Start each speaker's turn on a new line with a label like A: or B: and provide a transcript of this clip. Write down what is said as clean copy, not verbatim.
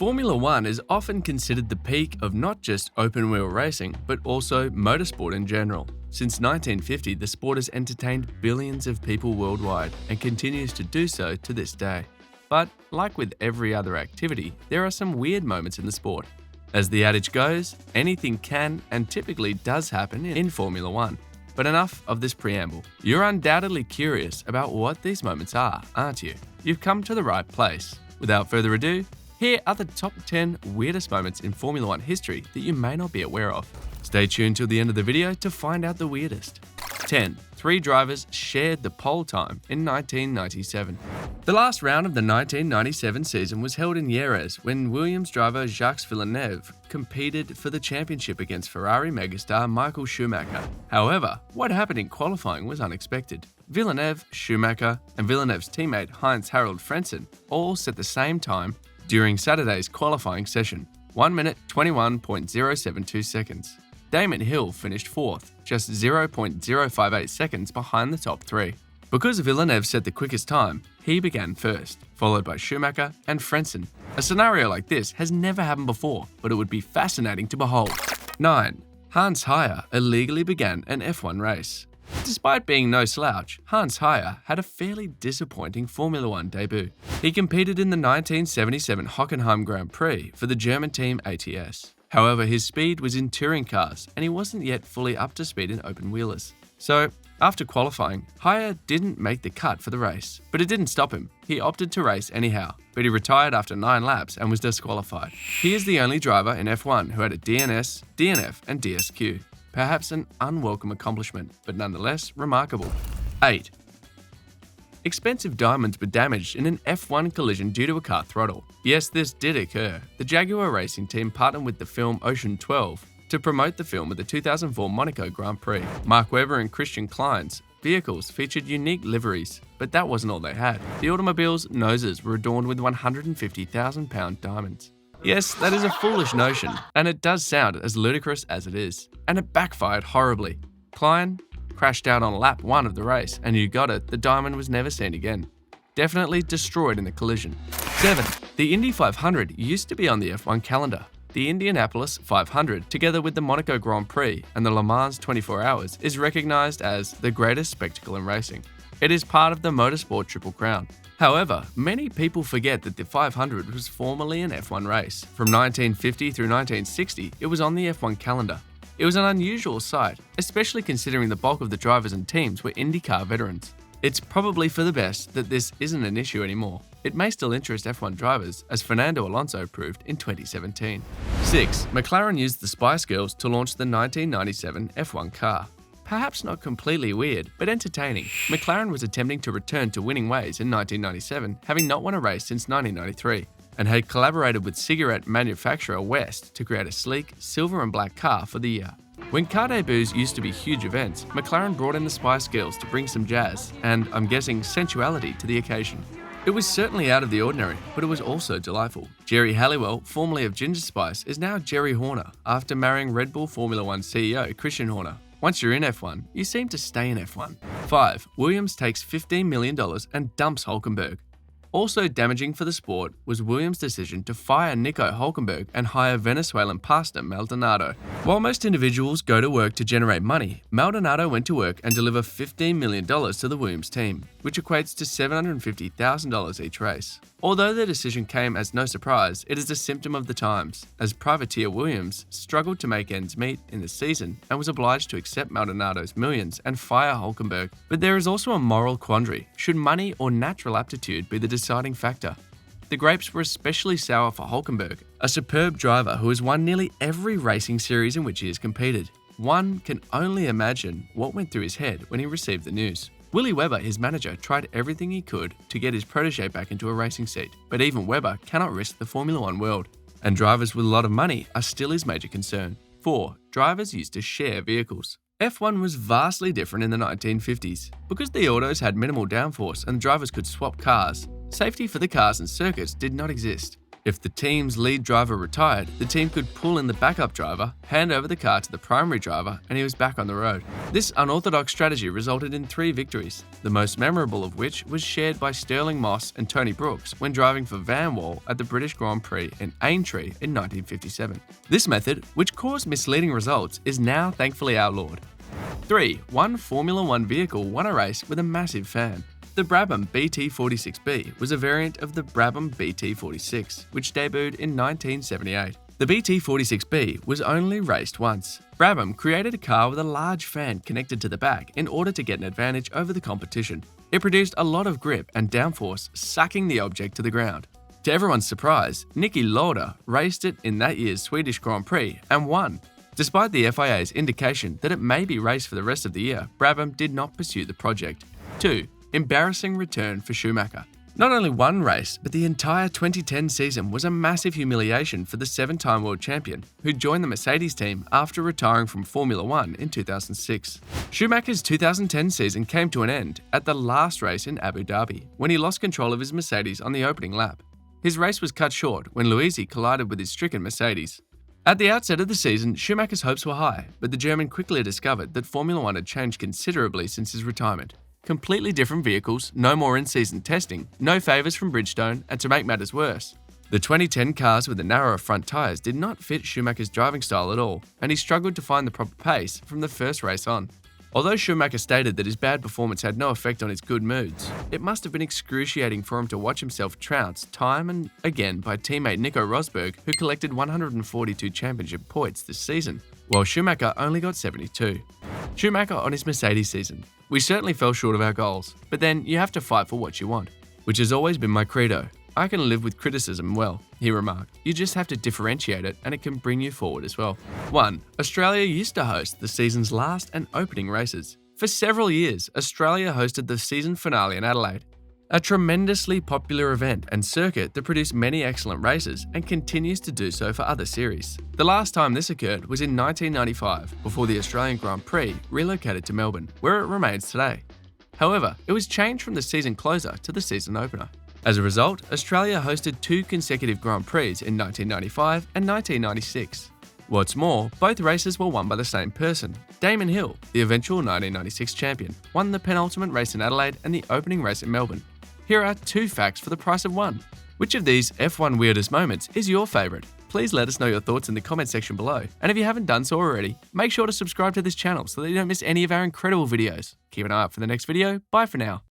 A: Formula One is often considered the peak of not just open-wheel racing, but also motorsport in general. Since 1950, the sport has entertained billions of people worldwide and continues to do so to this day. But like with every other activity, there are some weird moments in the sport. As the adage goes, anything can and typically does happen in Formula One. But enough of this preamble. You're undoubtedly curious about what these moments are, aren't you? You've come to the right place. Without further ado, here are the top 10 weirdest moments in Formula One history that you may not be aware of. Stay tuned till the end of the video to find out the weirdest. 10. 3 drivers shared the pole time in 1997. The last round of the 1997 season was held in Jerez when Williams driver Jacques Villeneuve competed for the championship against Ferrari megastar Michael Schumacher. However, what happened in qualifying was unexpected. Villeneuve, Schumacher, and Villeneuve's teammate Heinz-Harald Frentzen all set the same time during Saturday's qualifying session, 1 minute 21.072 seconds. Damon Hill finished 4th, just 0.058 seconds behind the top 3. Because Villeneuve set the quickest time, he began first, followed by Schumacher and Frentzen. A scenario like this has never happened before, but it would be fascinating to behold. 9. Hans Heyer illegally began an F1 race. Despite being no slouch, Hans Heyer had a fairly disappointing Formula One debut. He competed in the 1977 Hockenheim Grand Prix for the German team ATS. However, his speed was in touring cars and he wasn't yet fully up to speed in open wheelers. So, after qualifying, Heyer didn't make the cut for the race, but it didn't stop him. He opted to race anyhow, but he retired after 9 laps and was disqualified. He is the only driver in F1 who had a DNS, DNF and DSQ. Perhaps an unwelcome accomplishment, but nonetheless remarkable. 8. Expensive diamonds were damaged in an F1 collision due to a car throttle. Yes, this did occur. The Jaguar racing team partnered with the film Ocean 12 to promote the film at the 2004 Monaco Grand Prix. Mark Webber and Christian Klein's vehicles featured unique liveries, but that wasn't all they had. The automobile's noses were adorned with £150,000 diamonds. Yes, that is a foolish notion, and it does sound as ludicrous as it is. And it backfired horribly. Klein crashed out on lap 1 of the race, and you got it, the diamond was never seen again. Definitely destroyed in the collision. 7. The Indy 500 used to be on the F1 calendar. The Indianapolis 500, together with the Monaco Grand Prix and the Le Mans 24 Hours, is recognized as the greatest spectacle in racing. It is part of the Motorsport Triple Crown. However, many people forget that the 500 was formerly an F1 race. From 1950 through 1960, it was on the F1 calendar. It was an unusual sight, especially considering the bulk of the drivers and teams were IndyCar veterans. It's probably for the best that this isn't an issue anymore. It may still interest F1 drivers, as Fernando Alonso proved in 2017. 6. McLaren used the Spice Girls to launch the 1997 F1 car. Perhaps not completely weird, but entertaining. McLaren was attempting to return to winning ways in 1997, having not won a race since 1993, and had collaborated with cigarette manufacturer West to create a sleek, silver and black car for the year. When car debuts used to be huge events, McLaren brought in the Spice Girls to bring some jazz and, I'm guessing, sensuality to the occasion. It was certainly out of the ordinary, but it was also delightful. Jerry Halliwell, formerly of Ginger Spice, is now Jerry Horner after marrying Red Bull Formula One CEO Christian Horner. Once you're in F1, you seem to stay in F1. 5. Williams takes $15 million and dumps Hulkenberg. Also damaging for the sport was Williams' decision to fire Nico Hulkenberg and hire Venezuelan pastor Maldonado. While most individuals go to work to generate money, Maldonado went to work and delivered $15 million to the Williams team, which equates to $750,000 each race. Although the decision came as no surprise, it is a symptom of the times, as privateer Williams struggled to make ends meet in the season and was obliged to accept Maldonado's millions and fire Hulkenberg. But there is also a moral quandary. Should money or natural aptitude be the deciding factor? The grapes were especially sour for Hulkenberg, a superb driver who has won nearly every racing series in which he has competed. One can only imagine what went through his head when he received the news. Willie Webber, his manager, tried everything he could to get his protege back into a racing seat, but even Webber cannot risk the Formula One world, and drivers with a lot of money are still his major concern. 4. Drivers used to share vehicles. F1 was vastly different in the 1950s. Because the autos had minimal downforce and drivers could swap cars, safety for the cars and circuits did not exist. If the team's lead driver retired, the team could pull in the backup driver, hand over the car to the primary driver, and he was back on the road. This unorthodox strategy resulted in 3 victories, the most memorable of which was shared by Stirling Moss and Tony Brooks when driving for Van Wall at the British Grand Prix in Aintree in 1957. This method, which caused misleading results, is now thankfully outlawed. 3. One Formula One vehicle won a race with a massive fan. The Brabham BT46B was a variant of the Brabham BT46, which debuted in 1978. The BT46B was only raced once. Brabham created a car with a large fan connected to the back in order to get an advantage over the competition. It produced a lot of grip and downforce, sucking the object to the ground. To everyone's surprise, Niki Lauda raced it in that year's Swedish Grand Prix and won. Despite the FIA's indication that it may be raced for the rest of the year, Brabham did not pursue the project. 2. Embarrassing return for Schumacher. Not only one race, but the entire 2010 season was a massive humiliation for the 7-time world champion, who joined the Mercedes team after retiring from Formula One in 2006. Schumacher's 2010 season came to an end at the last race in Abu Dhabi, when he lost control of his Mercedes on the opening lap. His race was cut short when Luisi collided with his stricken Mercedes. At the outset of the season, Schumacher's hopes were high, but the German quickly discovered that Formula One had changed considerably since his retirement. Completely different vehicles, no more in-season testing, no favours from Bridgestone, and to make matters worse, the 2010 cars with the narrower front tyres did not fit Schumacher's driving style at all, and he struggled to find the proper pace from the first race on. Although Schumacher stated that his bad performance had no effect on his good moods, it must have been excruciating for him to watch himself trounced time and again by teammate Nico Rosberg, who collected 142 championship points this season, while Schumacher only got 72. Schumacher on his Mercedes season. We certainly fell short of our goals, but then you have to fight for what you want, which has always been my credo. I can live with criticism well, he remarked. You just have to differentiate it and it can bring you forward as well. 1. Australia used to host the season's last and opening races. For several years, Australia hosted the season finale in Adelaide, a tremendously popular event and circuit that produced many excellent races and continues to do so for other series. The last time this occurred was in 1995, before the Australian Grand Prix relocated to Melbourne, where it remains today. However, it was changed from the season closer to the season opener. As a result, Australia hosted 2 consecutive Grand Prix in 1995 and 1996. What's more, both races were won by the same person. Damon Hill, the eventual 1996 champion, won the penultimate race in Adelaide and the opening race in Melbourne. Here are 2 facts for the price of 1. Which of these F1 weirdest moments is your favourite? Please let us know your thoughts in the comment section below. And if you haven't done so already, make sure to subscribe to this channel so that you don't miss any of our incredible videos. Keep an eye out for the next video. Bye for now.